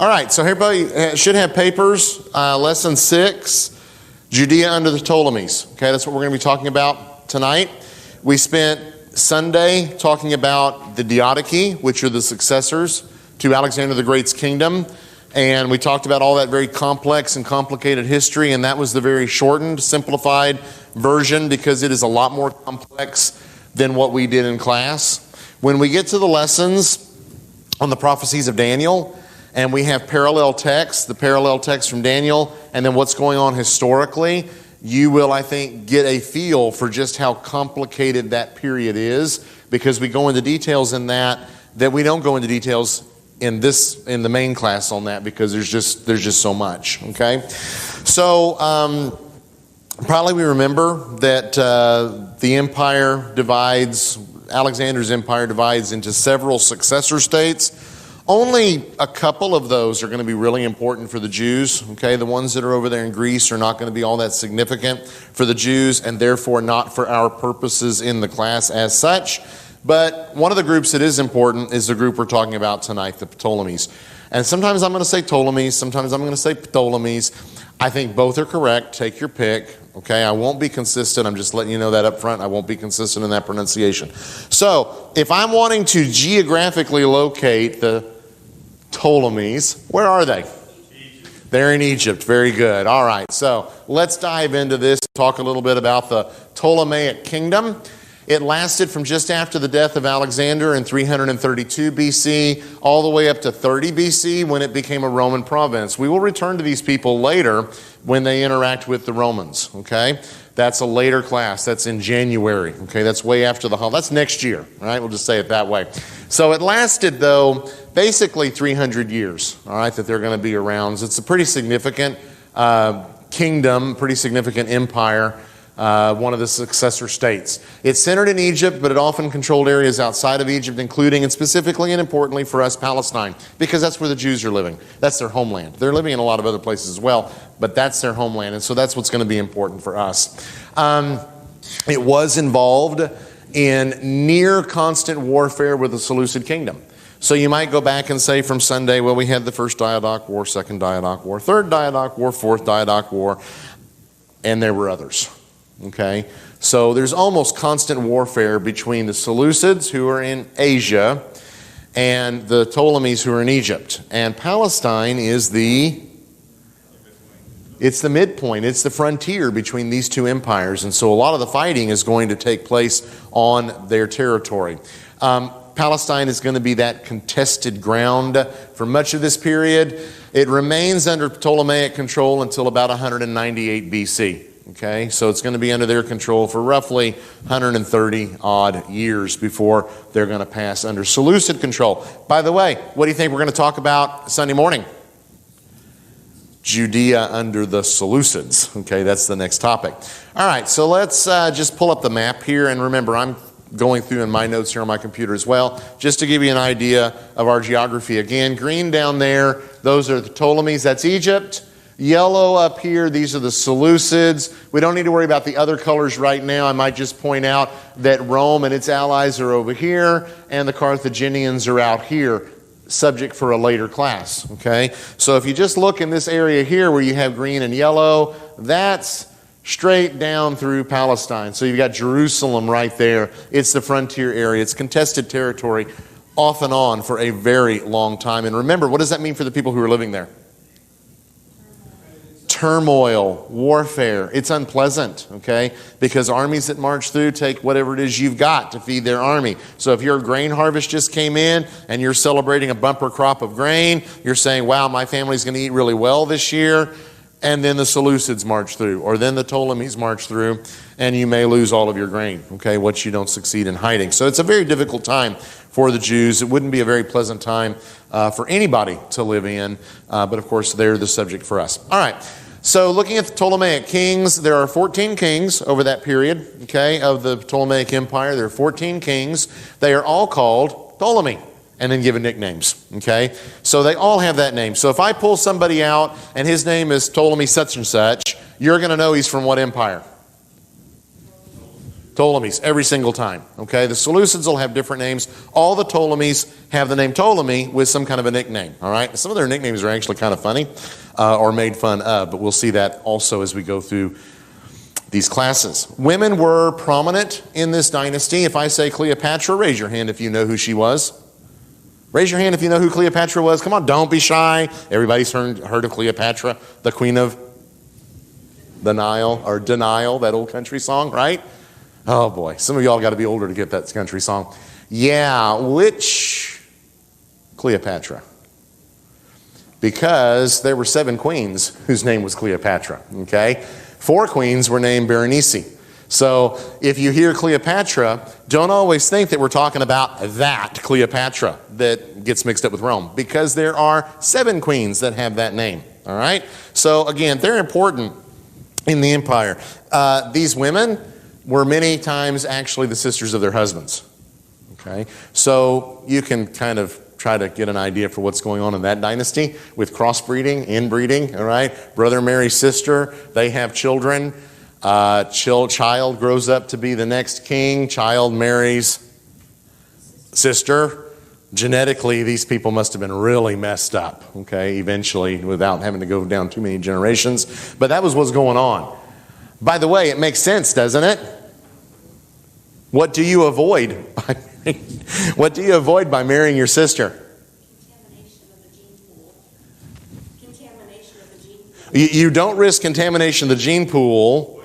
All right, so everybody should have papers. Lesson 6, Judea under the Ptolemies. Okay, that's what we're going to be talking about tonight. We spent Sunday talking about the Diadochi, which are the successors to Alexander the Great's kingdom. And we talked about all that very complex and complicated history, and that was the very shortened, simplified version because it is a lot more complex than what we did in class. When we get to the lessons on the prophecies of Daniel, and we have parallel texts, the parallel text from Daniel, and then what's going on historically, you will, I think, get a feel for just how complicated that period is, because we go into details in that we don't go into details in the main class on that, because there's just so much. Okay, so probably we remember that the empire divides. Alexander's empire divides into several successor states. Only a couple of those are going to be really important for the Jews. Okay, the ones that are over there in Greece are not going to be all that significant for the Jews, and therefore not for our purposes in the class as such. But one of the groups that is important is the group we're talking about tonight, the Ptolemies. And sometimes I'm going to say Ptolemies, sometimes I'm going to say Ptolemies. I think both are correct. Take your pick. Okay, I won't be consistent. I'm just letting you know that up front. I won't be consistent in that pronunciation. So, if I'm wanting to geographically locate the Ptolemies, where are they? Egypt. They're in Egypt. Very good. All right, so let's dive into this, talk a little bit about the Ptolemaic kingdom. It lasted from just after the death of Alexander in 332 BC all the way up to 30 BC when it became a Roman province. We will return to these people later when they interact with the Romans, okay? That's a later class. That's in January, okay? That's way after the holiday. That's next year, all right? We'll just say it that way. So it lasted, though, basically 300 years, all right, that they're going to be around. So it's a pretty significant kingdom, pretty significant empire. One of the successor states. It's centered in Egypt, but it often controlled areas outside of Egypt, including and specifically and importantly for us, Palestine, because that's where the Jews are living. That's their homeland. They're living in a lot of other places as well, but that's their homeland, and so that's what's going to be important for us. It was involved in near constant warfare with the Seleucid kingdom. So you might go back and say from Sunday, well, we had the first Diadoch War, second Diadoch War, third Diadoch War, fourth Diadoch War, and there were others. Okay, so there's almost constant warfare between the Seleucids, who are in Asia, and the Ptolemies, who are in Egypt. And Palestine is the midpoint. It's the frontier between these two empires. And so a lot of the fighting is going to take place on their territory. Palestine is going to be that contested ground for much of this period. It remains under Ptolemaic control until about 198 BC. Okay, so it's going to be under their control for roughly 130 odd years before they're going to pass under Seleucid control. By the way, what do you think we're going to talk about Sunday morning? Judea under the Seleucids. Okay, that's the next topic. All right, so let's just pull up the map here. And remember, I'm going through in my notes here on my computer as well, just to give you an idea of our geography. Again, green down there, those are the Ptolemies, that's Egypt. Yellow up here, these are the Seleucids. We don't need to worry about the other colors right now. I might just point out that Rome and its allies are over here, and the Carthaginians are out here, subject for a later class, okay? So if you just look in this area here where you have green and yellow, that's straight down through Palestine. So you've got Jerusalem right there. It's the frontier area. It's contested territory off and on for a very long time. And remember, what does that mean for the people who are living there? Turmoil, warfare. It's unpleasant, okay? Because armies that march through take whatever it is you've got to feed their army. So if your grain harvest just came in and you're celebrating a bumper crop of grain, you're saying, wow, my family's going to eat really well this year. And then the Seleucids march through, or then the Ptolemies march through, and you may lose all of your grain, okay, what you don't succeed in hiding. So it's a very difficult time for the Jews. It wouldn't be a very pleasant time for anybody to live in, but of course they're the subject for us. All right. So looking at the Ptolemaic kings, there are 14 kings over that period, okay, of the Ptolemaic Empire. There are 14 kings. They are all called Ptolemy and then given nicknames, okay? So they all have that name. So if I pull somebody out and his name is Ptolemy such and such, you're going to know he's from what empire? Ptolemies, every single time. Okay, the Seleucids will have different names. All the Ptolemies have the name Ptolemy with some kind of a nickname. All right, some of their nicknames are actually kind of funny or made fun of, but we'll see that also as we go through these classes. Women were prominent in this dynasty. If I say Cleopatra, raise your hand if you know who she was. Raise your hand if you know who Cleopatra was. Come on, don't be shy. Everybody's heard of Cleopatra, the queen of the Nile, or Denial, that old country song, right? Oh boy, some of y'all got to be older to get that country song. Yeah, which Cleopatra? Because there were 7 queens whose name was Cleopatra, okay? 4 queens were named Berenice. So if you hear Cleopatra, don't always think that we're talking about that Cleopatra that gets mixed up with Rome, because there are 7 queens that have that name, all right? So again, they're important in the empire. These women were many times actually the sisters of their husbands, okay? So you can kind of try to get an idea for what's going on in that dynasty with crossbreeding, inbreeding, all right? Brother marries sister, they have children. Child grows up to be the next king. Child marries sister. Genetically, these people must have been really messed up, okay, eventually, without having to go down too many generations. But that was what's going on. By the way, it makes sense, doesn't it? What do you avoid? What do you avoid by marrying your sister? Contamination of the gene pool. You don't risk contamination of the gene pool.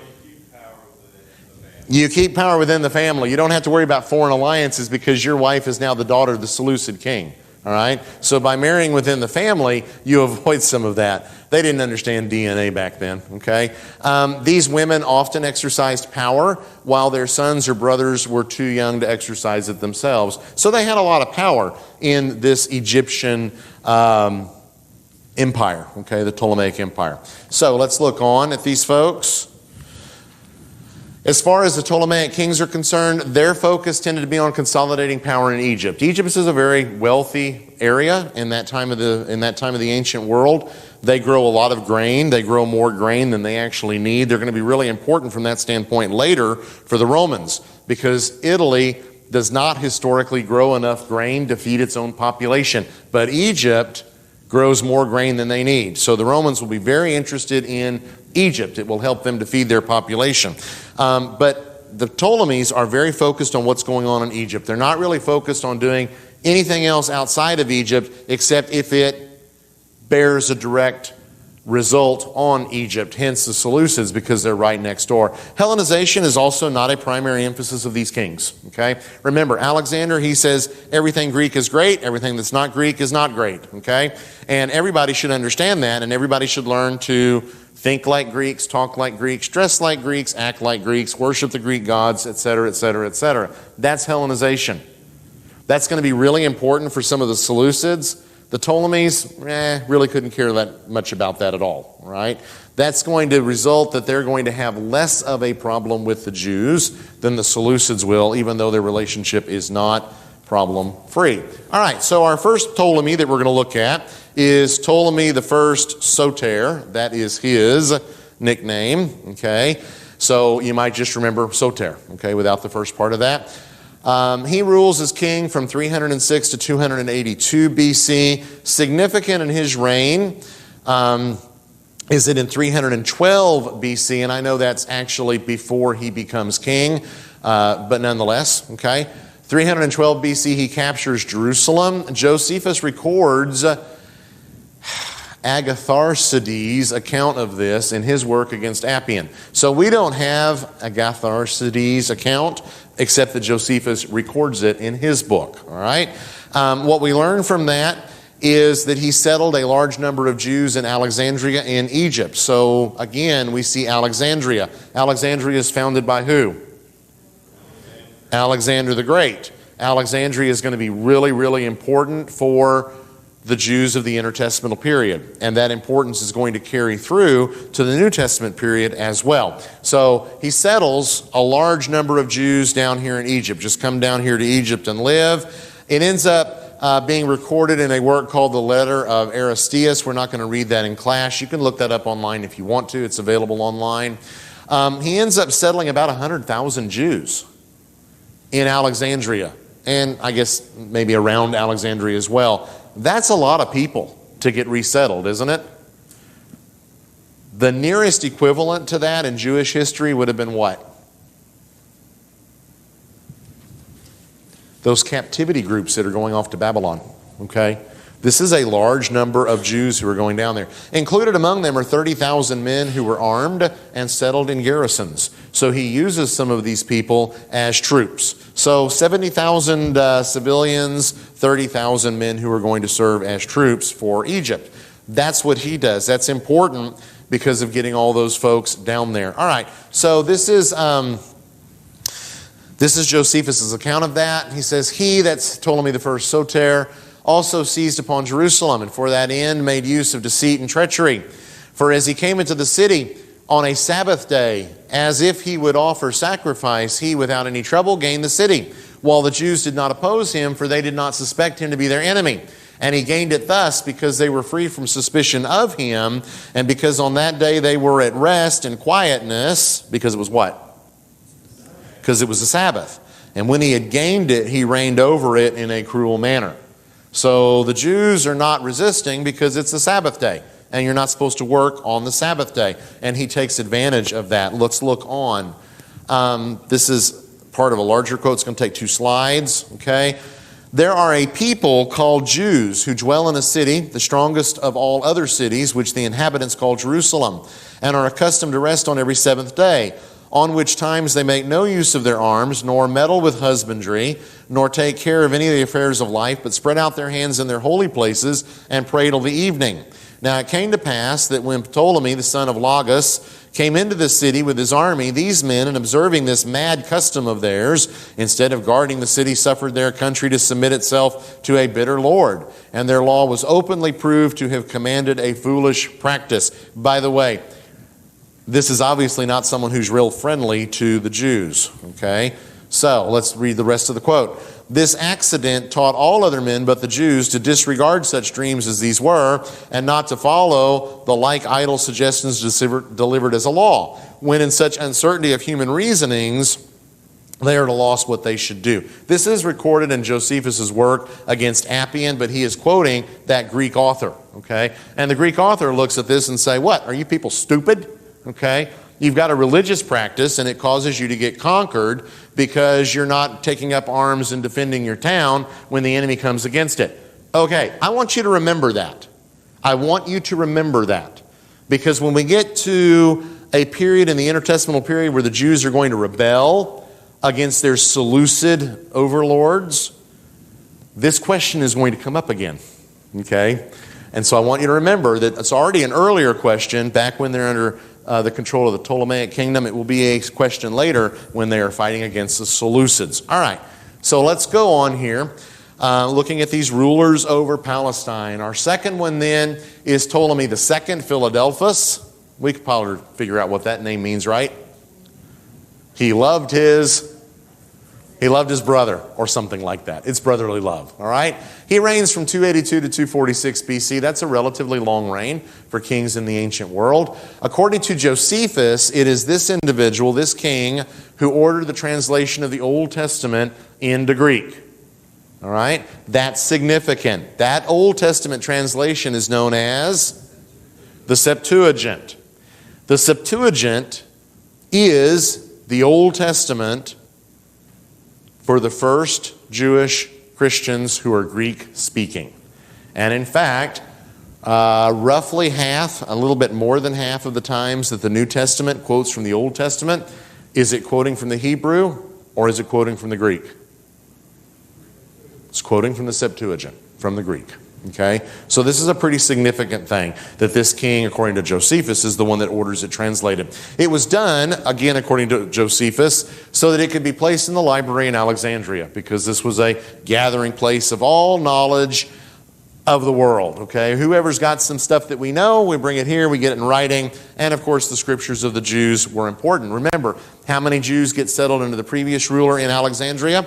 You keep power within the family. You don't have to worry about foreign alliances because your wife is now the daughter of the Seleucid king. All right? So by marrying within the family, you avoid some of that. They didn't understand DNA back then. Okay? These women often exercised power while their sons or brothers were too young to exercise it themselves. So they had a lot of power in this Egyptian empire. Okay? The Ptolemaic Empire. So let's look on at these folks. As far as the Ptolemaic kings are concerned, their focus tended to be on consolidating power in Egypt. Egypt is a very wealthy area in that time of the ancient world. They grow a lot of grain. They grow more grain than they actually need. They're going to be really important from that standpoint later for the Romans, because Italy does not historically grow enough grain to feed its own population. But Egypt grows more grain than they need. So the Romans will be very interested in Egypt. It will help them to feed their population. But the Ptolemies are very focused on what's going on in Egypt. They're not really focused on doing anything else outside of Egypt, except if it bears a direct result on Egypt, hence the Seleucids, because they're right next door. Hellenization is also not a primary emphasis of these kings. Okay? Remember, Alexander, he says everything Greek is great, everything that's not Greek is not great. Okay? And everybody should understand that, and everybody should learn to think like Greeks, talk like Greeks, dress like Greeks, act like Greeks, worship the Greek gods, etc., etc., etc. That's Hellenization. That's going to be really important for some of the Seleucids. The Ptolemies, really couldn't care that much about that at all, right? That's going to result that they're going to have less of a problem with the Jews than the Seleucids will, even though their relationship is not problem-free. All right, so our first Ptolemy that we're going to look at is Ptolemy the First Soter. That is his nickname, okay? So you might just remember Soter, okay, without the first part of that. He rules as king from 306 to 282 BC. Significant in his reign is it in 312 BC, and I know that's actually before he becomes king, but nonetheless, okay. 312 BC, he captures Jerusalem. Josephus records Agatharcides' account of this in his work against Appian. So we don't have Agatharcides' account, except that Josephus records it in his book, all right? What we learn from that is that he settled a large number of Jews in Alexandria in Egypt. So again, we see Alexandria. Alexandria is founded by who? Alexander the Great. Alexandria is going to be really, really important for the Jews of the intertestamental period. And that importance is going to carry through to the New Testament period as well. So he settles a large number of Jews down here in Egypt. Just come down here to Egypt and live. It ends up being recorded in a work called the Letter of Aristeas. We're not going to read that in class. You can look that up online if you want to. It's available online. He ends up settling about 100,000 Jews in Alexandria, and I guess maybe around Alexandria as well. That's a lot of people to get resettled, isn't it? The nearest equivalent to that in Jewish history would have been what? Those captivity groups that are going off to Babylon, okay? This is a large number of Jews who are going down there. Included among them are 30,000 men who were armed and settled in garrisons. So he uses some of these people as troops. So 70,000 civilians, 30,000 men who are going to serve as troops for Egypt. That's what he does. That's important because of getting all those folks down there. All right, so this is Josephus' account of that. He says, he, that's Ptolemy the first Soter, also seized upon Jerusalem, and for that end made use of deceit and treachery. For as he came into the city on a Sabbath day, as if he would offer sacrifice, he without any trouble gained the city, while the Jews did not oppose him, for they did not suspect him to be their enemy. And he gained it thus because they were free from suspicion of him, and because on that day they were at rest and quietness, because it was what? Because it was a Sabbath. And when he had gained it, he reigned over it in a cruel manner. So the Jews are not resisting because it's a Sabbath day, and you're not supposed to work on the Sabbath day. And he takes advantage of that. Let's look on. This is part of a larger quote. It's going to take 2 slides, okay? There are a people called Jews who dwell in a city, the strongest of all other cities, which the inhabitants call Jerusalem, and are accustomed to rest on every 7th day, on which times they make no use of their arms, nor meddle with husbandry, nor take care of any of the affairs of life, but spread out their hands in their holy places and pray till the evening. Now it came to pass that when Ptolemy, the son of Lagus, came into the city with his army, these men, in observing this mad custom of theirs, instead of guarding the city, suffered their country to submit itself to a bitter lord. And their law was openly proved to have commanded a foolish practice. By the way, this is obviously not someone who's real friendly to the Jews, okay? So let's read the rest of the quote. This accident taught all other men but the Jews to disregard such dreams as these were, and not to follow the like idle suggestions delivered as a law, when in such uncertainty of human reasonings, they are to lost what they should do. This is recorded in Josephus' work against Appian, but he is quoting that Greek author, okay? And the Greek author looks at this and say, what, are you people stupid? Okay? You've got a religious practice and it causes you to get conquered because you're not taking up arms and defending your town when the enemy comes against it. Okay, I want you to remember that. I want you to remember that. Because when we get to a period in the intertestamental period where the Jews are going to rebel against their Seleucid overlords, this question is going to come up again. Okay? And so I want you to remember that it's already an earlier question back when they're under the control of the Ptolemaic kingdom. It will be a question later when they are fighting against the Seleucids. All right, so let's go on here, looking at these rulers over Palestine. Our second one then is Ptolemy II Philadelphus. We could probably figure out what that name means, right? He loved his brother, or something like that. It's brotherly love, all right? He reigns from 282 to 246 BC. That's a relatively long reign for kings in the ancient world. According to Josephus, it is this individual, this king, who ordered the translation of the Old Testament into Greek. All right? That's significant. That Old Testament translation is known as the Septuagint. The Septuagint is the Old Testament for the first Jewish Christians who are Greek-speaking. And in fact, roughly half, a little bit more than half of the times that the New Testament quotes from the Old Testament, is it quoting from the Hebrew or is it quoting from the Greek? It's quoting from the Septuagint, from the Greek. Okay? So this is a pretty significant thing, that this king, according to Josephus, is the one that orders it translated. It was done, again, according to Josephus, so that it could be placed in the library in Alexandria, because this was a gathering place of all knowledge of the world. Okay? Whoever's got some stuff that we know, we bring it here, we get it in writing, and of course the scriptures of the Jews were important. Remember, how many Jews get settled under the previous ruler in Alexandria?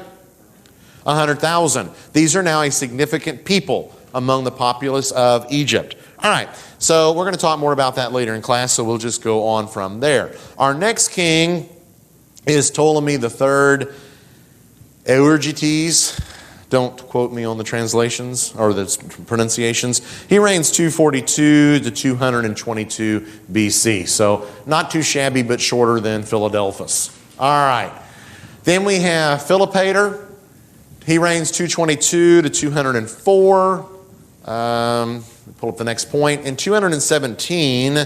100,000. These are now a significant people among the populace of Egypt. All right, so we're going to talk more about that later in class, so we'll just go on from there. Our next king is Ptolemy III Euergetes. Don't quote me on the translations or the pronunciations. He reigns 242 to 222 BC. So not too shabby, but shorter than Philadelphus. All right. Then we have Philopator. He reigns 222 to 204. Pull up the next point. In 217,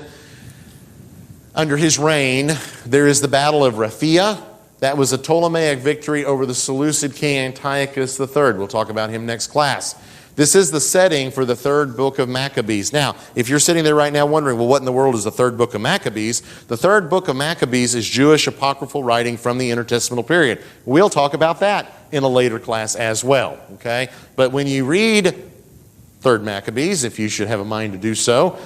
under his reign, there is the Battle of Raphia. That was a Ptolemaic victory over the Seleucid king Antiochus III. We'll talk about him next class. This is the setting for the third book of Maccabees. Now, if you're sitting there right now wondering, well, what in the world is the third book of Maccabees? The third book of Maccabees is Jewish apocryphal writing from the intertestamental period. We'll talk about that in a later class as well, okay? But when you read third Maccabees, if you should have a mind to do so,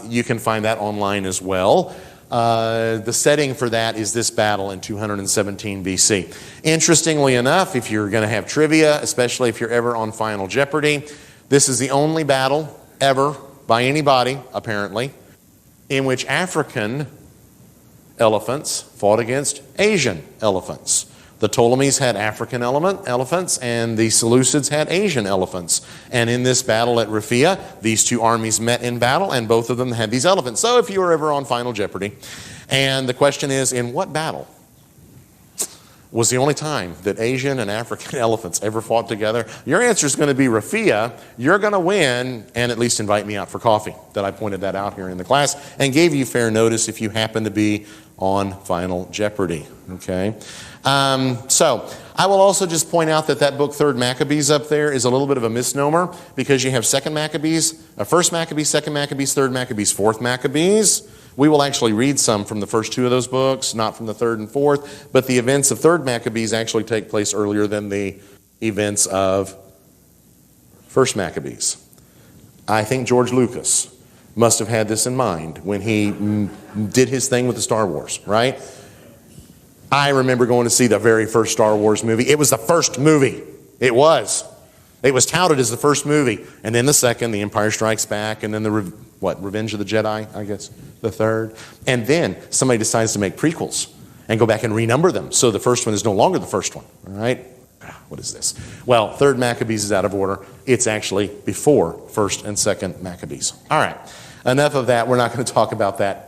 you can find that online as well. The setting for that is this battle in 217 BC. Interestingly enough, if you're going to have trivia, especially if you're ever on Final Jeopardy, this is the only battle ever by anybody, apparently, in which African elephants fought against Asian elephants. The Ptolemies had African elephants, and the Seleucids had Asian elephants. And in this battle at Raphia, these two armies met in battle, and both of them had these elephants. So if you were ever on Final Jeopardy, and the question is, in what battle was the only time that Asian and African elephants ever fought together? Your answer is going to be Raphia. You're going to win, and at least invite me out for coffee. That I pointed that out here in the class, and gave you fair notice if you happen to be on Final Jeopardy, okay? So I will also just point out that book, Third Maccabees, up there is a little bit of a misnomer because you have Second Maccabees, First Maccabees, Second Maccabees, Third Maccabees, Fourth Maccabees. We will actually read some from the first two of those books, not from the third and fourth, but the events of Third Maccabees actually take place earlier than the events of First Maccabees. I think George Lucas must have had this in mind when he did his thing with the Star Wars, right? I remember going to see the very first Star Wars movie. It was the first movie. It was. It was touted as the first movie. And then the second, The Empire Strikes Back, and then Revenge of the Jedi, I guess, the third. And then somebody decides to make prequels and go back and renumber them. So the first one is no longer the first one, all right? What is this? Well, Third Maccabees is out of order. It's actually before First and Second Maccabees. All right. Enough of that. We're not going to talk about that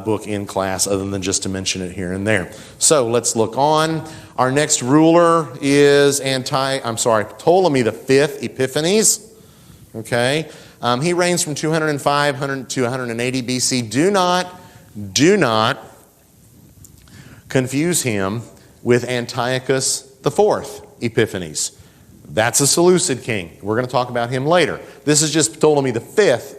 book in class other than just to mention it here and there. So let's look on. Our next ruler is Ptolemy V Epiphanes. Okay. He reigns from 205 to 180 BC. Do not confuse him with Antiochus IV Epiphanes. That's a Seleucid king. We're going to talk about him later. This is just Ptolemy V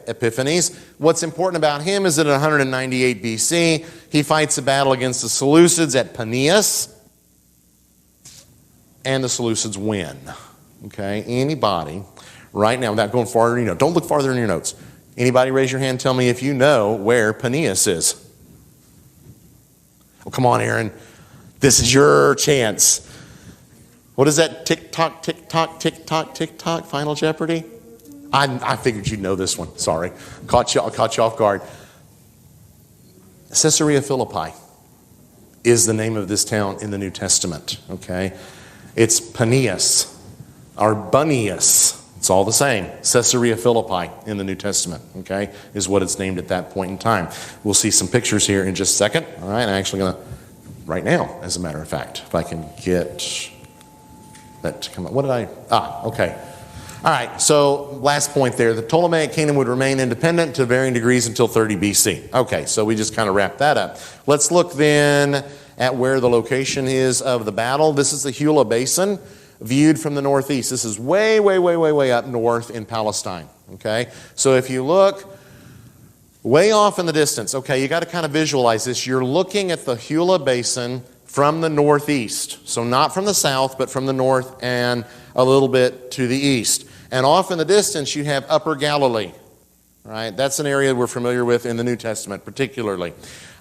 Epiphanes. What's important about him is that in 198 BC, he fights a battle against the Seleucids at Paneas, and the Seleucids win. Okay? Anybody, right now, without going farther in your notes, don't look farther in your notes. Anybody raise your hand, tell me if you know where Paneas is. Oh, come on, Aaron. This is your chance. What is that? Tick-tock, tick-tock, tick-tock, tick-tock, Final Jeopardy? I figured you'd know this one. Sorry. Caught you off guard. Caesarea Philippi is the name of this town in the New Testament. Okay? It's Paneas or Bunnius. It's all the same. Caesarea Philippi in the New Testament, okay, is what it's named at that point in time. We'll see some pictures here in just a second. All right, I'm actually going to, right now, as a matter of fact, if I can get that to come up. What did I? Okay. All right, so last point there. The Ptolemaic kingdom would remain independent to varying degrees until 30 BC. Okay, so we just kind of wrapped that up. Let's look then at where the location is of the battle. This is the Hula Basin viewed from the northeast. This is way, way, way, way, way up north in Palestine. Okay, so if you look way off in the distance, okay, you got to kind of visualize this. You're looking at the Hula Basin from the northeast. So not from the south, but from the north and a little bit to the east. And off in the distance, you have Upper Galilee. Right? That's an area we're familiar with in the New Testament, particularly.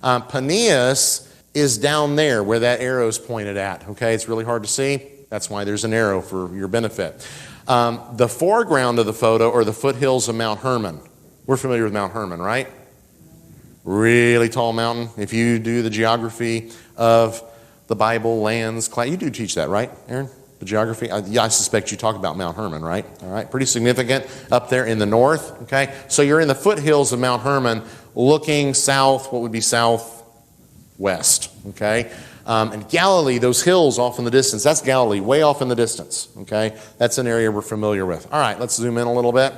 Paneas is down there where that arrow is pointed at. Okay, it's really hard to see. That's why there's an arrow for your benefit. The foreground of the photo are the foothills of Mount Hermon. We're familiar with Mount Hermon, right? Really tall mountain. If you do the geography of the Bible, lands, you do teach that, right, Aaron? The geography? I suspect you talk about Mount Hermon, right? All right, pretty significant up there in the north, okay? So you're in the foothills of Mount Hermon looking south, what would be southwest, okay? And Galilee, those hills off in the distance, that's Galilee, way off in the distance, okay? That's an area we're familiar with. All right, let's zoom in a little bit.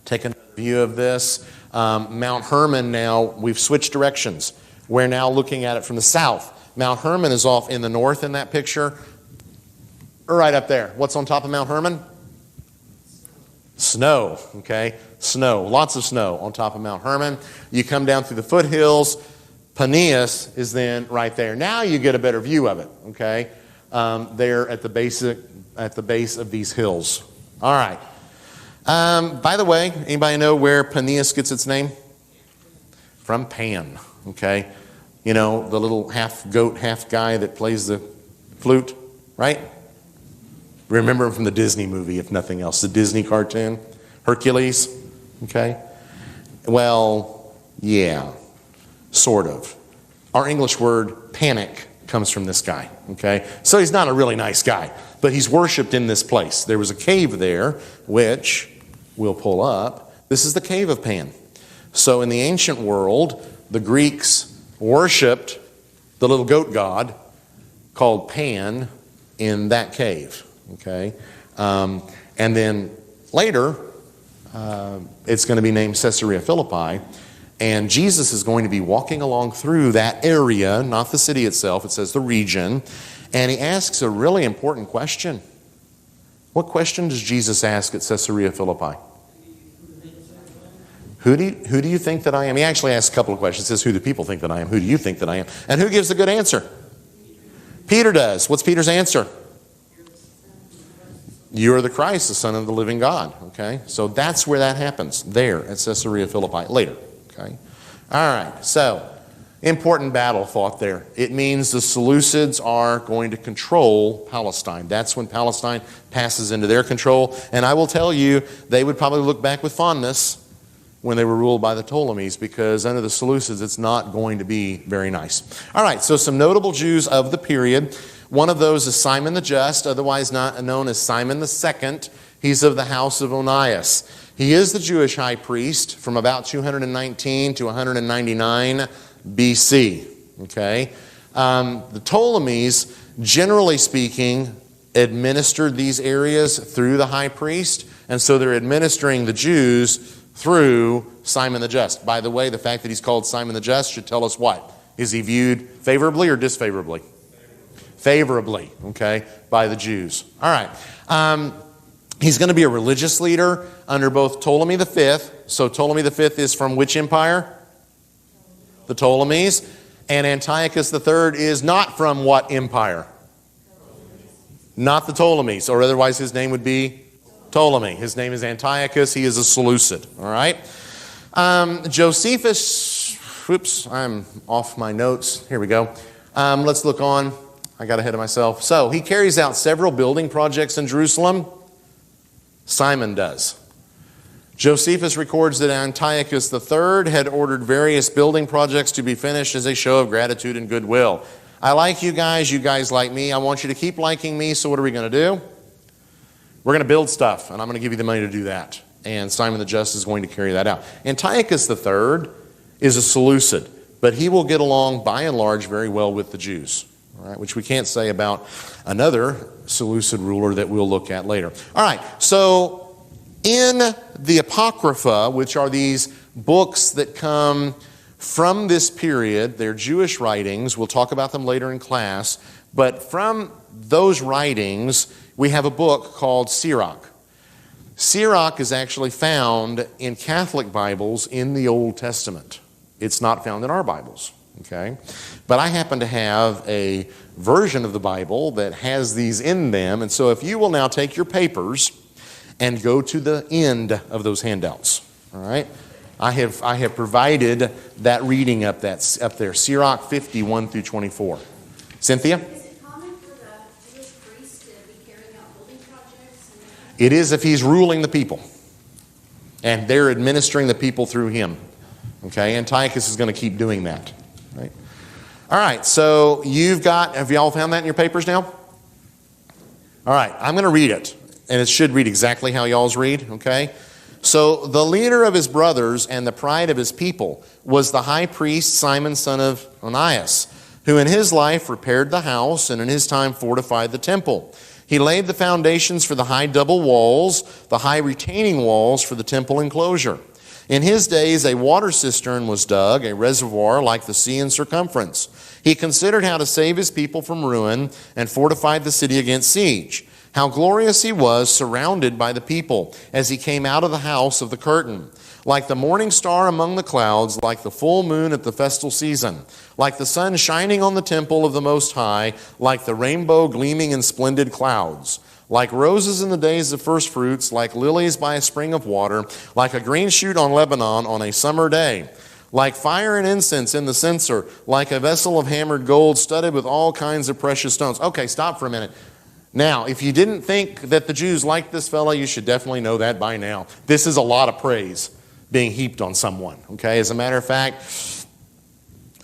Take a view of this. Mount Hermon now, we've switched directions. We're now looking at it from the south. Mount Hermon is off in the north in that picture. Right up there. What's on top of Mount Hermon? Snow, okay? Snow, lots of snow on top of Mount Hermon. You come down through the foothills. Paneas is then right there. Now you get a better view of it, okay? There at the base of these hills. All right. By the way, anybody know where Paneas gets its name? From Pan, okay? You know, the little half goat, half guy that plays the flute, right? Remember him from the Disney movie, if nothing else. The Disney cartoon, Hercules, okay? Well, yeah, sort of. Our English word panic comes from this guy, okay? So he's not a really nice guy, but he's worshipped in this place. There was a cave there, which we'll pull up. This is the cave of Pan. So in the ancient world, the Greeks worshipped the little goat god called Pan in that cave. Okay, and then later, it's going to be named Caesarea Philippi, and Jesus is going to be walking along through that area, not the city itself, it says the region, and he asks a really important question. What question does Jesus ask at Caesarea Philippi? Who do you think that I am? He actually asks a couple of questions. He says, who do people think that I am? Who do you think that I am? And who gives the good answer? Peter does. What's Peter's answer? You are the Christ, the Son of the living God. Okay, so that's where that happens, there at Caesarea Philippi, later. Okay, all right, so important battle fought there. It means the Seleucids are going to control Palestine. That's when Palestine passes into their control. And I will tell you, they would probably look back with fondness when they were ruled by the Ptolemies, because under the Seleucids, it's not going to be very nice. All right, so some notable Jews of the period. One of those is Simon the Just, otherwise not known as Simon the Second. He's of the house of Onias. He is the Jewish high priest from about 219 to 199 BC. Okay, the Ptolemies, generally speaking, administered these areas through the high priest, and so they're administering the Jews through Simon the Just. By the way, the fact that he's called Simon the Just should tell us what? Is he viewed favorably or disfavorably? Favorably, okay, by the Jews. All right. He's going to be a religious leader under both Ptolemy V. So Ptolemy V is from which empire? The Ptolemies. And Antiochus III is not from what empire? Not the Ptolemies, or otherwise his name would be Ptolemy. His name is Antiochus. He is a Seleucid. All right. Josephus, whoops, I'm off my notes. Here we go. Let's look on. I got ahead of myself. So he carries out several building projects in Jerusalem. Simon does. Josephus records that Antiochus III had ordered various building projects to be finished as a show of gratitude and goodwill. I like you guys like me. I want you to keep liking me, so what are we going to do? We're going to build stuff, and I'm going to give you the money to do that. And Simon the Just is going to carry that out. Antiochus III is a Seleucid, but he will get along by and large very well with the Jews. All right, which we can't say about another Seleucid ruler that we'll look at later. All right, so in the Apocrypha, which are these books that come from this period, they're Jewish writings. We'll talk about them later in class. But from those writings, we have a book called Sirach. Sirach is actually found in Catholic Bibles in the Old Testament. It's not found in our Bibles. Okay, but I happen to have a version of the Bible that has these in them, and so if you will now take your papers and go to the end of those handouts, all right, I have provided that reading up there, Sirach 51 through 24. Cynthia? Is it common for the Jewish priest to be carrying out building projects? It is if he's ruling the people. And they're administering the people through him. Okay, Antiochus is going to keep doing that. Right? All right, so have y'all found that in your papers now? All right, I'm going to read it. And it should read exactly how y'all's read, okay? So the leader of his brothers and the pride of his people was the high priest Simon, son of Onias, who in his life repaired the house and in his time fortified the temple. He laid the foundations for the high double walls, the high retaining walls for the temple enclosure. In his days, a water cistern was dug, a reservoir like the sea in circumference. He considered how to save his people from ruin and fortified the city against siege. How glorious he was, surrounded by the people, as he came out of the house of the curtain. Like the morning star among the clouds, like the full moon at the festal season, like the sun shining on the temple of the Most High, like the rainbow gleaming in splendid clouds. Like roses in the days of first fruits, like lilies by a spring of water, like a green shoot on Lebanon on a summer day. Like fire and incense in the censer, like a vessel of hammered gold studded with all kinds of precious stones. Okay, stop for a minute. Now, if you didn't think that the Jews liked this fellow, you should definitely know that by now. This is a lot of praise being heaped on someone. Okay, as a matter of fact,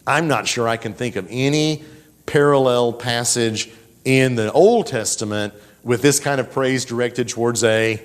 I'm not sure I can think of any parallel passage in the Old Testament with this kind of praise directed towards a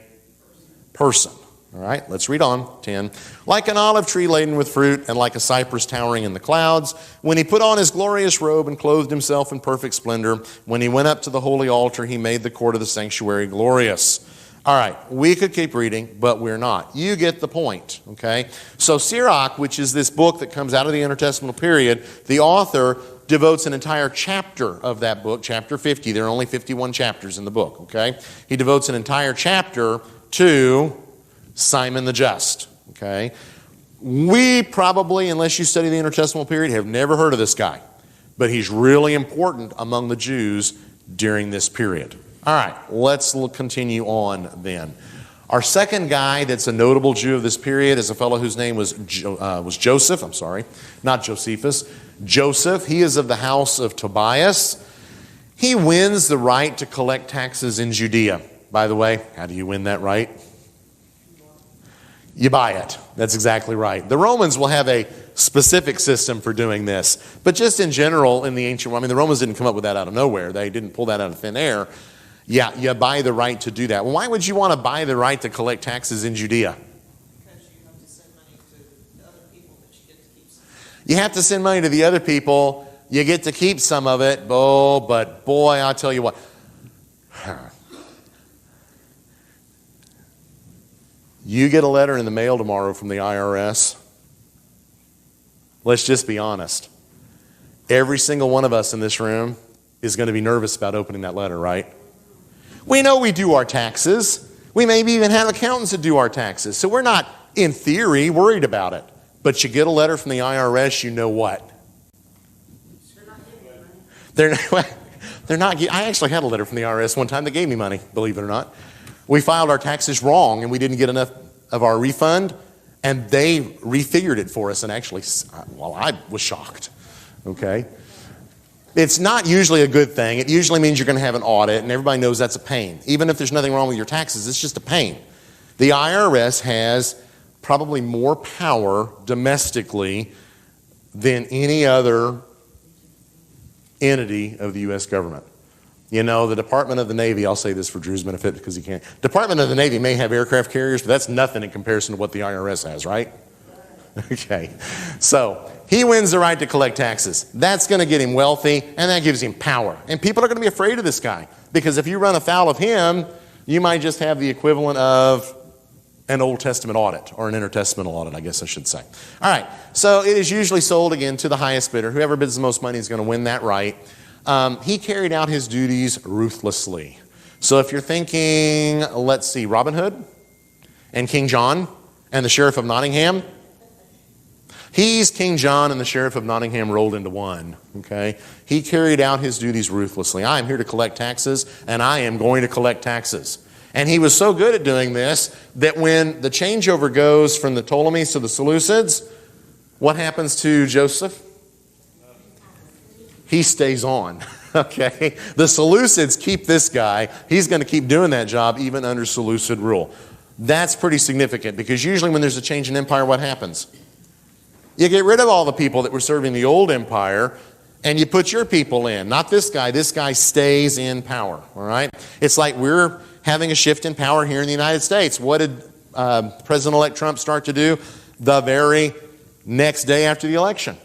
person. All right, let's read on. 10. Like an olive tree laden with fruit and like a cypress towering in the clouds, when he put on his glorious robe and clothed himself in perfect splendor, when he went up to the holy altar, he made the court of the sanctuary glorious. All right, we could keep reading, but we're not. You get the point, okay? So Sirach, which is this book that comes out of the intertestamental period, the author devotes an entire chapter of that book, chapter 50. There are only 51 chapters in the book, okay? He devotes an entire chapter to Simon the Just, okay? We probably, unless you study the intertestamental period, have never heard of this guy. But he's really important among the Jews during this period. All right, let's continue on then. Our second guy that's a notable Jew of this period is a fellow whose name was Joseph. I'm sorry, not Josephus. Joseph. He is of the house of Tobias. He wins the right to collect taxes in Judea. By the way, how do you win that right? You buy it. That's exactly right. The Romans will have a specific system for doing this. But just in general, in the ancient world, I mean, the Romans didn't come up with that out of nowhere. They didn't pull that out of thin air. Yeah, you buy the right to do that. Well, why would you want to buy the right to collect taxes in Judea? Because you have to send money to the other people, but you get to keep some. You have to send money to the other people. You get to keep some of it. Oh, but boy, I'll tell you what. You get a letter in the mail tomorrow from the IRS. Let's just be honest. Every single one of us in this room is going to be nervous about opening that letter, right? We know we do our taxes. We maybe even have accountants that do our taxes. So we're not, in theory, worried about it. But you get a letter from the IRS, you know what? They're not. I actually had a letter from the IRS one time that gave me money, believe it or not. We filed our taxes wrong and we didn't get enough of our refund, and they refigured it for us. And actually, well, I was shocked. Okay. It's not usually a good thing. It usually means you're going to have an audit, and everybody knows that's a pain. Even if there's nothing wrong with your taxes, it's just a pain. The IRS has probably more power domestically than any other entity of the U.S. government. You know, the Department of the Navy, I'll say this for Drew's benefit because he can't. Department of the Navy may have aircraft carriers, but that's nothing in comparison to what the IRS has, right? Okay. So he wins the right to collect taxes. That's going to get him wealthy, and that gives him power. And people are going to be afraid of this guy because if you run afoul of him, you might just have the equivalent of an Old Testament audit or an intertestamental audit, I guess I should say. All right. So it is usually sold again to the highest bidder. Whoever bids the most money is going to win that right. He carried out his duties ruthlessly. So if you're thinking, let's see, Robin Hood and King John and the Sheriff of Nottingham, he's King John and the Sheriff of Nottingham rolled into one, okay? He carried out his duties ruthlessly. I am here to collect taxes, and I am going to collect taxes. And he was so good at doing this that when the changeover goes from the Ptolemies to the Seleucids, what happens to Joseph? He stays on, okay? The Seleucids keep this guy. He's going to keep doing that job even under Seleucid rule. That's pretty significant because usually when there's a change in empire, what happens? You get rid of all the people that were serving the old empire and you put your people in. Not this guy. This guy stays in power, all right? It's like we're having a shift in power here in the United States. What did President-elect Trump start to do the very next day after the election?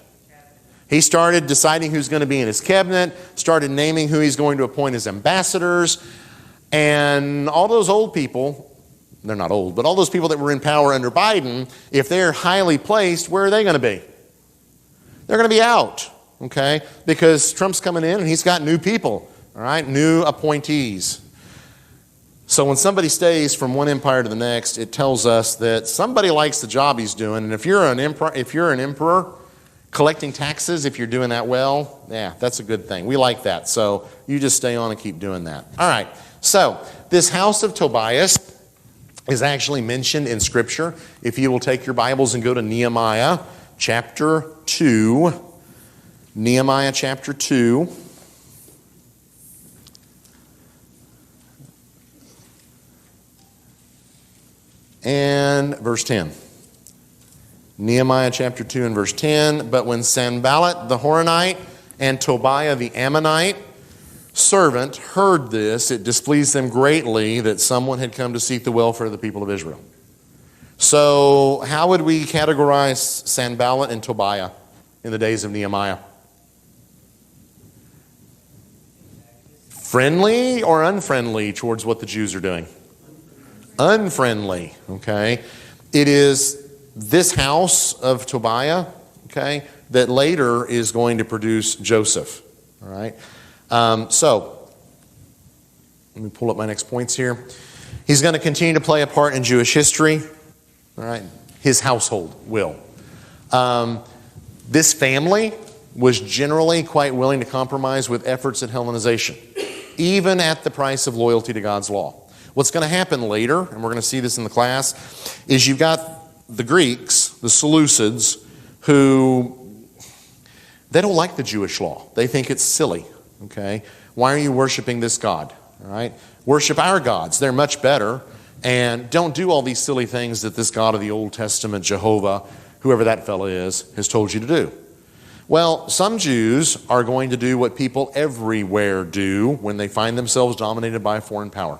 He started deciding who's going to be in his cabinet, started naming who he's going to appoint as ambassadors, and all those old people, they're not old, but all those people that were in power under Biden, if they're highly placed, where are they going to be? They're going to be out, okay? Because Trump's coming in and he's got new people, all right? New appointees. So when somebody stays from one empire to the next, it tells us that somebody likes the job he's doing. And if you're an emperor, collecting taxes, if you're doing that well, yeah, that's a good thing. We like that. So you just stay on and keep doing that. All right. So this house of Tobias is actually mentioned in Scripture. If you will take your Bibles and go to Nehemiah chapter 2. Nehemiah chapter 2. And verse 10. Nehemiah chapter 2 and verse 10. But when Sanballat the Horonite and Tobiah the Ammonite servant heard this, it displeased them greatly that someone had come to seek the welfare of the people of Israel. So how would we categorize Sanballat and Tobiah in the days of Nehemiah? Friendly or unfriendly towards what the Jews are doing? Unfriendly, okay? It is this house of Tobiah, okay, that later is going to produce Joseph, all right? So, let me pull up my next points here. He's going to continue to play a part in Jewish history, all right? His household will. This family was generally quite willing to compromise with efforts at Hellenization, even at the price of loyalty to God's law. What's going to happen later, and we're going to see this in the class, is you've got the Greeks, the Seleucids, who, they don't like the Jewish law. They think it's silly, okay? Why are you worshiping this God, all right? Worship our gods. They're much better. And don't do all these silly things that this God of the Old Testament, Jehovah, whoever that fellow is, has told you to do. Well, some Jews are going to do what people everywhere do when they find themselves dominated by a foreign power.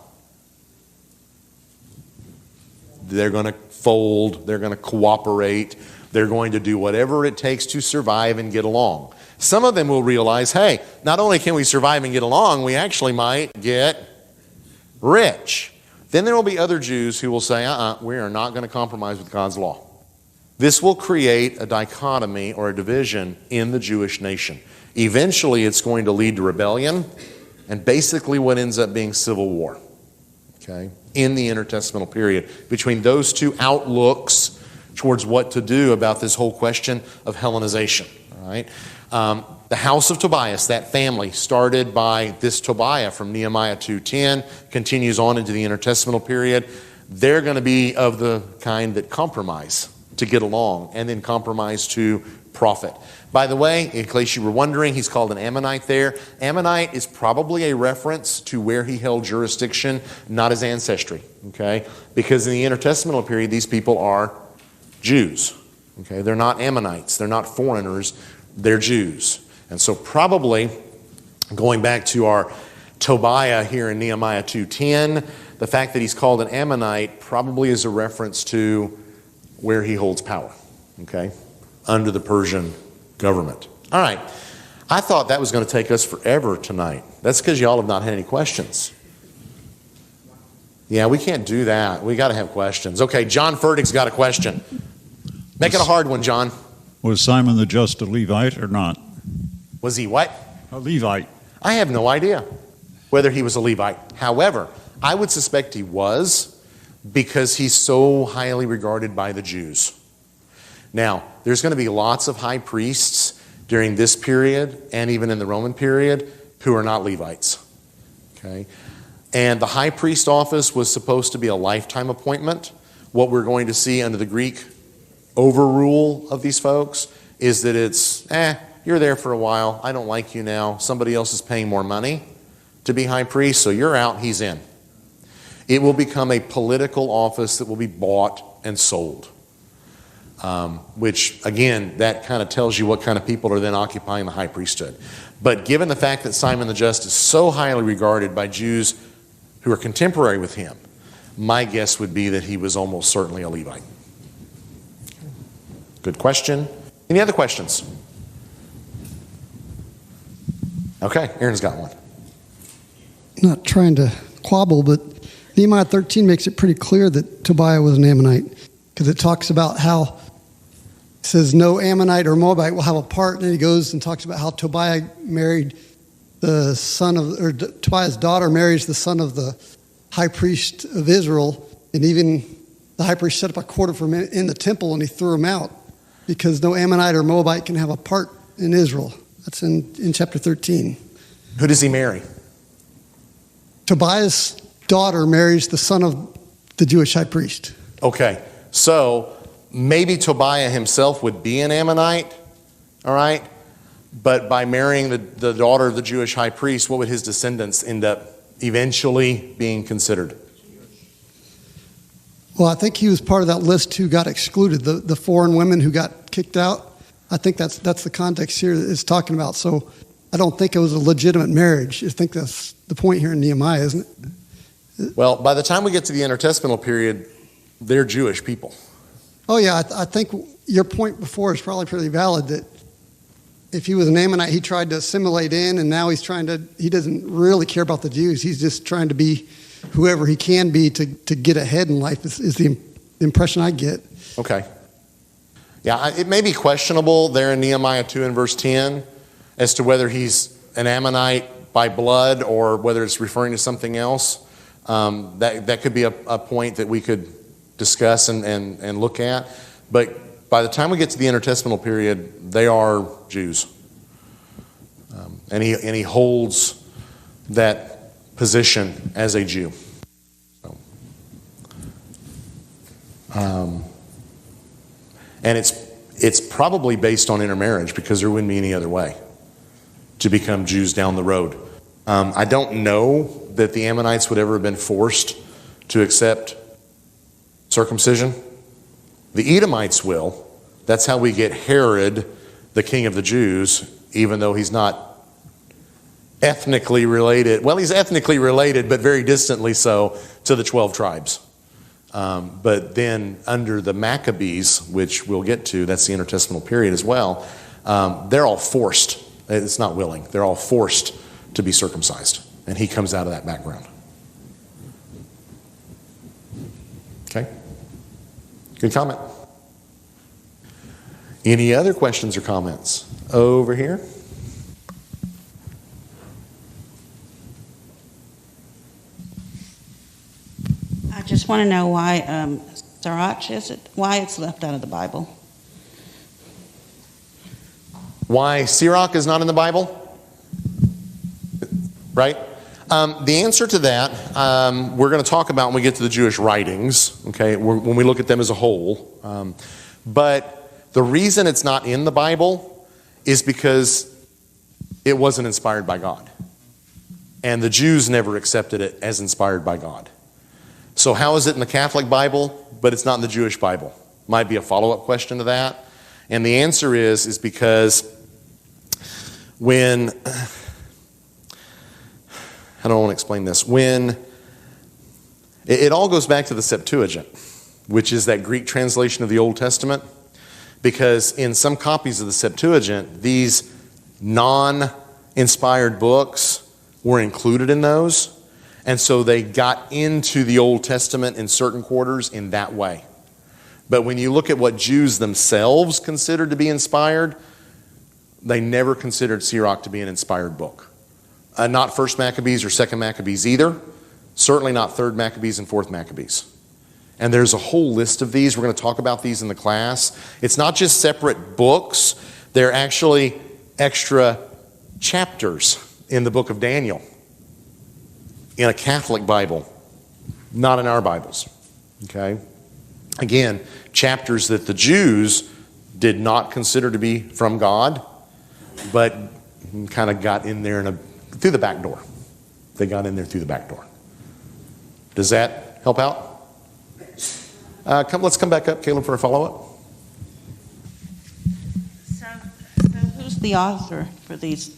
They're going to fold, they're going to cooperate, they're going to do whatever it takes to survive and get along. Some of them will realize, hey, not only can we survive and get along, we actually might get rich. Then there will be other Jews who will say, we are not going to compromise with God's law. This will create a dichotomy or a division in the Jewish nation. Eventually, it's going to lead to rebellion and basically what ends up being civil war. Okay, in the intertestamental period, between those two outlooks towards what to do about this whole question of Hellenization. All right, the house of Tobias, that family started by this Tobiah from Nehemiah 2:10, continues on into the intertestamental period. They're going to be of the kind that compromise to get along, and then compromise to profit. By the way, in case you were wondering, he's called an Ammonite there. Ammonite is probably a reference to where he held jurisdiction, not his ancestry, okay? Because in the intertestamental period, these people are Jews, okay? They're not Ammonites. They're not foreigners. They're Jews. And so probably, going back to our Tobiah here in Nehemiah 2:10, the fact that he's called an Ammonite probably is a reference to where he holds power, okay? Under the Persian government. All right. I thought that was going to take us forever tonight. That's because y'all have not had any questions. Yeah, we can't do that. We got to have questions. Okay, John Furtick's got a question. Make it a hard one, John. Was Simon the Just a Levite or not? Was he what? A Levite. I have no idea whether he was a Levite. However, I would suspect he was because he's so highly regarded by the Jews. Now, there's going to be lots of high priests during this period and even in the Roman period who are not Levites. Okay? And the high priest office was supposed to be a lifetime appointment. What we're going to see under the Greek overrule of these folks is that it's, you're there for a while, I don't like you now, somebody else is paying more money to be high priest, so you're out, he's in. It will become a political office that will be bought and sold. Which, again, that kind of tells you what kind of people are then occupying the high priesthood. But given the fact that Simon the Just is so highly regarded by Jews who are contemporary with him, my guess would be that he was almost certainly a Levite. Good question. Any other questions? Okay, Aaron's got one. Not trying to quabble, but Nehemiah 13 makes it pretty clear that Tobiah was an Ammonite, because it talks about how it says no Ammonite or Moabite will have a part, and then he goes and talks about how Tobiah married the son of, or Tobiah's daughter marries the son of the high priest of Israel, and even the high priest set up a quarter for him in the temple, and he threw him out because no Ammonite or Moabite can have a part in Israel. That's in chapter 13. Who does he marry? Tobiah's daughter marries the son of the Jewish high priest. Okay, so maybe Tobiah himself would be an Ammonite, all right? But by marrying the daughter of the Jewish high priest, what would his descendants end up eventually being considered? Well, I think he was part of that list who got excluded, the foreign women who got kicked out. I think that's the context here that it's talking about. So I don't think it was a legitimate marriage. I think that's the point here in Nehemiah, isn't it? Well, by the time we get to the intertestamental period, they're Jewish people. Oh, yeah, I think your point before is probably pretty valid, that if he was an Ammonite, he tried to assimilate in, and now he doesn't really care about the Jews. He's just trying to be whoever he can be to get ahead in life, is the impression I get. Okay. Yeah, it may be questionable there in Nehemiah 2 and verse 10 as to whether he's an Ammonite by blood or whether it's referring to something else. That could be a point that we could discuss and look at. But by the time we get to the intertestamental period, they are Jews. And he holds that position as a Jew. So, and it's probably based on intermarriage, because there wouldn't be any other way to become Jews down the road. I don't know that the Ammonites would ever have been forced to accept circumcision. The Edomites will. That's how we get Herod, the king of the Jews, even though he's not ethnically related. Well, he's ethnically related, but very distantly so, to the 12 tribes. But then under the Maccabees, which we'll get to, that's the intertestamental period as well, they're all forced. It's not willing. They're all forced to be circumcised. And he comes out of that background. Okay? Good comment. Any other questions or comments? Over here. I just want to know why Sirach, why it's left out of the Bible. Why Sirach is not in the Bible? Right? The answer to that, we're going to talk about when we get to the Jewish writings, okay, when we look at them as a whole. But the reason it's not in the Bible is because it wasn't inspired by God. And the Jews never accepted it as inspired by God. So how is it in the Catholic Bible, but it's not in the Jewish Bible? Might be a follow-up question to that. And the answer is because when... I don't want to explain this. When it all goes back to the Septuagint, which is that Greek translation of the Old Testament, because in some copies of the Septuagint, these non-inspired books were included in those, and so they got into the Old Testament in certain quarters in that way. But when you look at what Jews themselves considered to be inspired, they never considered Sirach to be an inspired book. Not 1st Maccabees or 2nd Maccabees either. Certainly not 3rd Maccabees and 4th Maccabees. And there's a whole list of these. We're going to talk about these in the class. It's not just separate books. They're actually extra chapters in the book of Daniel in a Catholic Bible, not in our Bibles. Okay? Again, chapters that the Jews did not consider to be from God, but kind of got in there through the back door. They got in there through the back door. Does that help out? Let's come back up, Caleb, for a follow-up. So who's the author for this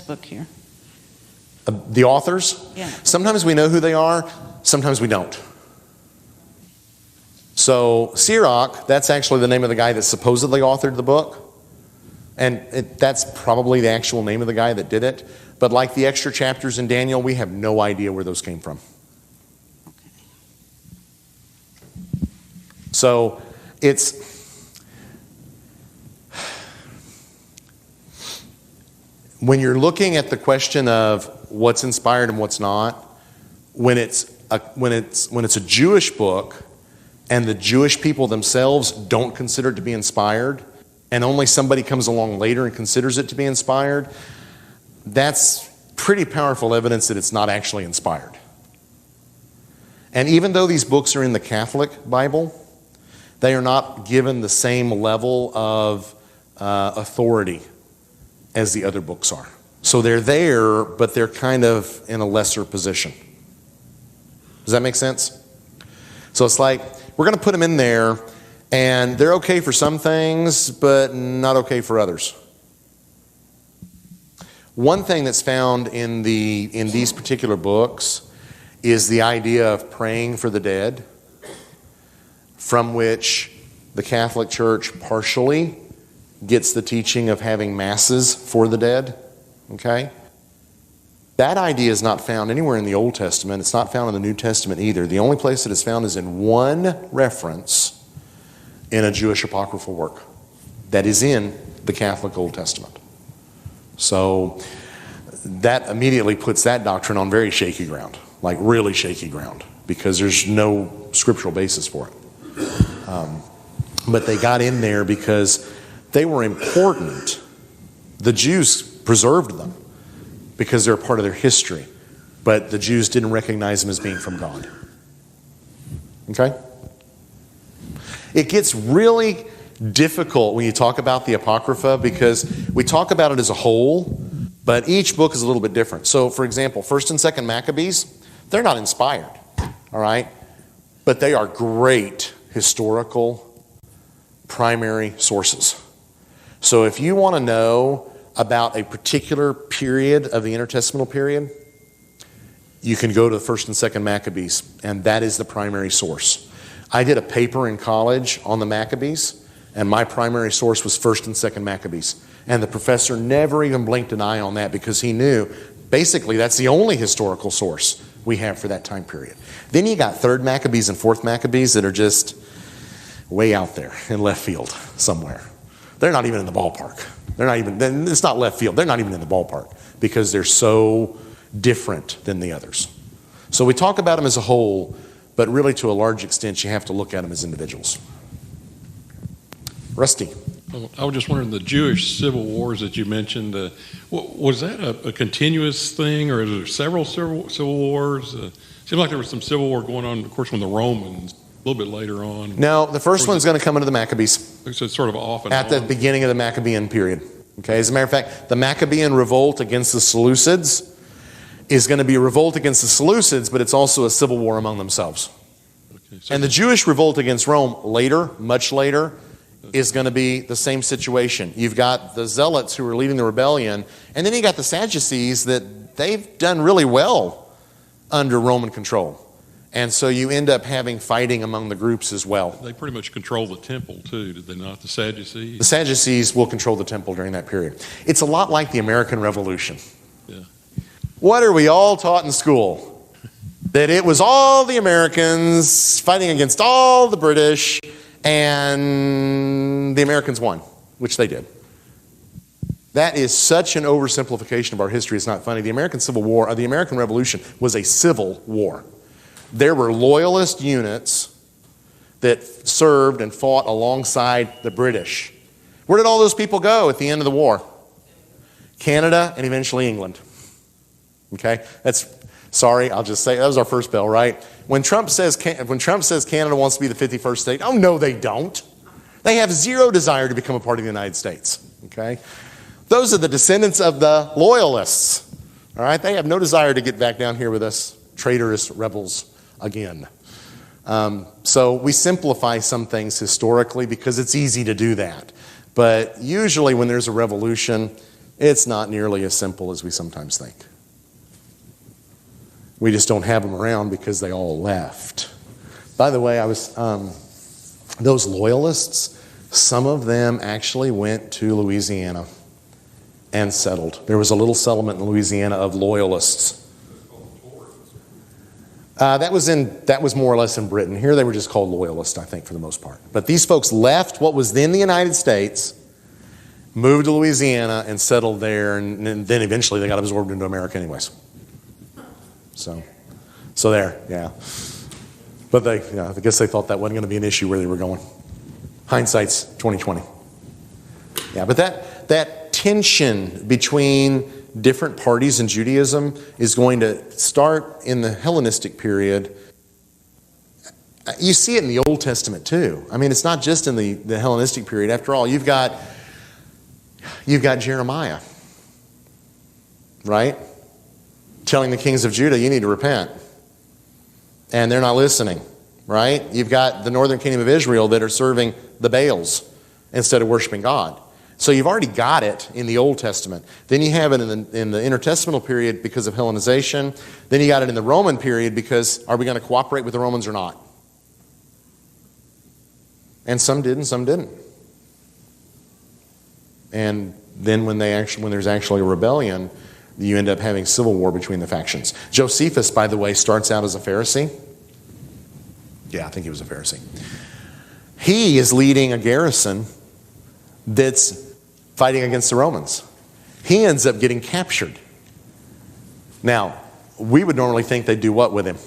book here? The authors? Yeah. Sometimes we know who they are, sometimes we don't. So Sirach, that's actually the name of the guy that supposedly authored the book. And that's probably the actual name of the guy that did it. But like the extra chapters in Daniel, we have no idea where those came from. So it's, when you're looking at the question of what's inspired and what's not, when it's a Jewish book and the Jewish people themselves don't consider it to be inspired, and only somebody comes along later and considers it to be inspired, that's pretty powerful evidence that it's not actually inspired. And even though these books are in the Catholic Bible, they are not given the same level of authority as the other books are. So they're there, but they're kind of in a lesser position. Does that make sense? So it's like, we're going to put them in there, and they're okay for some things, but not okay for others. One thing that's found in these particular books is the idea of praying for the dead, from which the Catholic Church partially gets the teaching of having masses for the dead. Okay? That idea is not found anywhere in the Old Testament. It's not found in the New Testament either. The only place that it's found is in one reference in a Jewish apocryphal work that is in the Catholic Old Testament. So that immediately puts that doctrine on very shaky ground, like really shaky ground, because there's no scriptural basis for it. But they got in there because they were important. The Jews preserved them because they're a part of their history, but the Jews didn't recognize them as being from God. Okay? It gets really difficult when you talk about the Apocrypha because we talk about it as a whole, but each book is a little bit different. So, for example, 1st and 2nd Maccabees, they're not inspired, all right? But they are great historical primary sources. So if you want to know about a particular period of the intertestamental period, you can go to the 1st and 2nd Maccabees, and that is the primary source. I did a paper in college on the Maccabees, and my primary source was 1st and 2nd Maccabees. And the professor never even blinked an eye on that because he knew basically that's the only historical source we have for that time period. Then you got 3rd Maccabees and 4th Maccabees that are just way out there in left field somewhere. They're not even in the ballpark. They're not even, it's not left field. They're not even in the ballpark because they're so different than the others. So we talk about them as a whole, but really to a large extent you have to look at them as individuals. Rusty. I was just wondering, the Jewish civil wars that you mentioned, was that a continuous thing, or is there several civil wars? It seemed like there was some civil war going on, of course, with the Romans a little bit later on. No, the first one's going to come into the Maccabees. So it's sort of off and at on. the beginning of the Maccabean period. Okay, as a matter of fact, the Maccabean revolt against the Seleucids is going to be a revolt against the Seleucids, but it's also a civil war among themselves. Okay, so And the Jewish revolt against Rome later, much later, is going to be the same situation. You've got the Zealots who are leading the rebellion, and then you got the Sadducees that they've done really well under Roman control. And so you end up having fighting among the groups as well. they pretty much control the temple too, did they not? The Sadducees? The Sadducees will control the temple during that period. It's a lot like the American Revolution. Yeah. What are we all taught in school? That it was all the Americans fighting against all the British, and the Americans won, which they did. That is such an oversimplification of our history. It's not funny. The American Civil War, or the American Revolution, was a civil war. There were loyalist units that served and fought alongside the British. Where did all those people go at the end of the war? Canada and eventually England. Okay? I'll just say, that was our first bell, right? When Trump says Canada wants to be the 51st state, oh no, they don't. They have zero desire to become a part of the United States. Okay? Those are the descendants of the loyalists. All right? They have no desire to get back down here with us traitorous rebels again. So we simplify some things historically because it's easy to do that. But usually when there's a revolution, it's not nearly as simple as we sometimes think. We just don't have them around because they all left. By the way, those loyalists, some of them actually went to Louisiana and settled. There was a little settlement in Louisiana of loyalists. That was more or less in Britain. Here they were just called loyalists, I think, for the most part. But these folks left what was then the United States, moved to Louisiana, and settled there, and then eventually they got absorbed into America anyways. So there, yeah. But I guess they thought that wasn't going to be an issue where they were going. Hindsight's 2020. Yeah, but that tension between different parties in Judaism is going to start in the Hellenistic period. You see it in the Old Testament too. I mean, it's not just in the Hellenistic period. After all, you've got Jeremiah, right? Telling the kings of Judah, you need to repent. And they're not listening, right? You've got the northern kingdom of Israel that are serving the Baals instead of worshiping God. So you've already got it in the Old Testament. Then you have it in the intertestamental period because of Hellenization. Then you got it in the Roman period because are we going to cooperate with the Romans or not? And some did and some didn't. And then when there's actually a rebellion, you end up having civil war between the factions. Josephus, by the way, starts out as a Pharisee. Yeah, I think he was a Pharisee. He is leading a garrison that's fighting against the Romans. He ends up getting captured. Now, we would normally think they'd do what with him?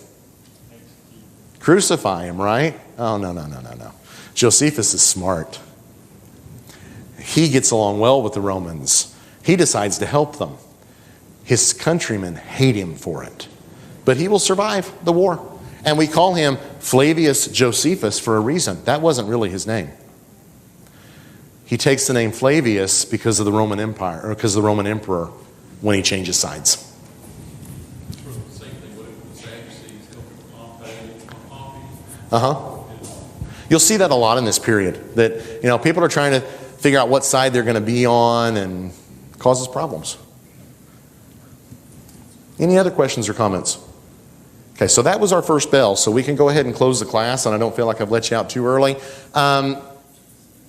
Crucify him, right? Oh, no. Josephus is smart. He gets along well with the Romans. He decides to help them. His countrymen hate him for it. But he will survive the war. And we call him Flavius Josephus for a reason. That wasn't really his name. He takes the name Flavius because of the Roman Empire, or because of the Roman emperor when he changes sides. Same thing with the Sadducees, Pompey. You'll see that a lot in this period. That people are trying to figure out what side they're going to be on, and causes problems. Any other questions or comments? Okay, so that was our first bell. So we can go ahead and close the class, and I don't feel like I've let you out too early.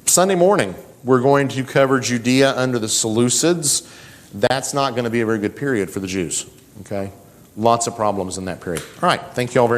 Sunday morning, we're going to cover Judea under the Seleucids. That's not going to be a very good period for the Jews. Okay, lots of problems in that period. All right, thank you all very much.